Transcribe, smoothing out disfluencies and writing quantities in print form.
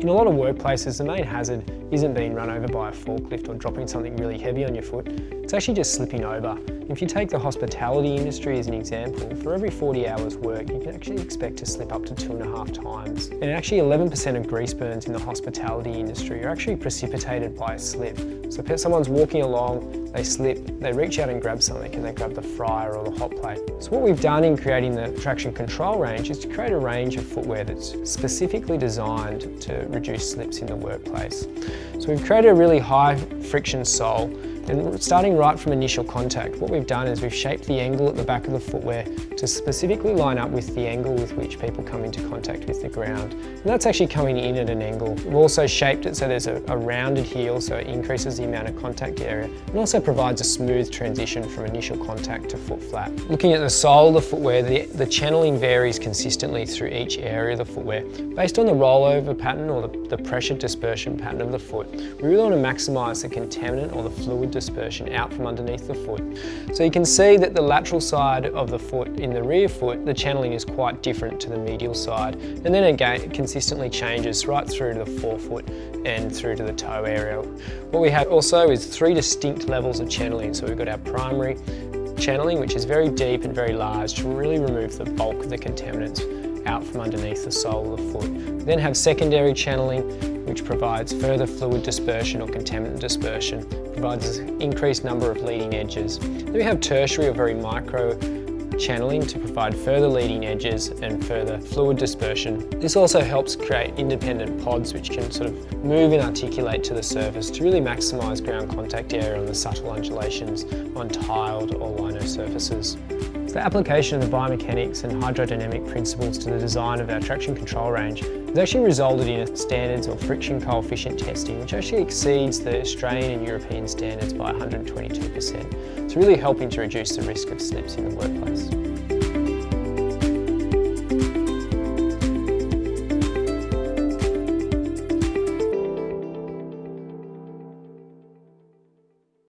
In a lot of workplaces, the main hazard isn't being run over by a forklift or dropping something really heavy on your foot. It's actually just slipping over. If you take the hospitality industry as an example, for every 40 hours work, you can actually expect to slip up to 2.5 times. And actually 11% of grease burns in the hospitality industry are actually precipitated by a slip. So if someone's walking along, they slip, they reach out and grab something and they grab the fryer or the hot plate. So what we've done in creating the traction control range is to create a range of footwear that's specifically designed to reduce slips in the workplace. So we've created a really high friction sole, and starting right from initial contact, what we've done is we've shaped the angle at the back of the footwear to specifically line up with the angle with which people come into contact with the ground. And that's actually coming in at an angle. We've also shaped it so there's a rounded heel, so it increases the amount of contact area, and also provides a smooth transition from initial contact to foot flat. Looking at the sole of the footwear, the channeling varies consistently through each area of the footwear. Based on the rollover pattern or the pressure dispersion pattern of the foot, we really want to maximise the contaminant or the fluid dispersion out from underneath the foot. So you can see that the lateral side of the foot in the rear foot, the channeling is quite different to the medial side. And then again, it consistently changes right through to the forefoot and through to the toe area. What we have also is 3 distinct levels of channeling. So we've got our primary channeling, which is very deep and very large to really remove the bulk of the contaminants out from underneath the sole of the foot. We then have secondary channeling, which provides further fluid dispersion or contaminant dispersion, provides an increased number of leading edges. Then we have tertiary or very micro channeling to provide further leading edges and further fluid dispersion. This also helps create independent pods which can sort of move and articulate to the surface to really maximise ground contact area on the subtle undulations on tiled or lino surfaces. The application of the biomechanics and hydrodynamic principles to the design of our traction control range has actually resulted in standards or friction coefficient testing which actually exceeds the Australian and European standards by 122%. It's really helping to reduce the risk of slips in the workplace.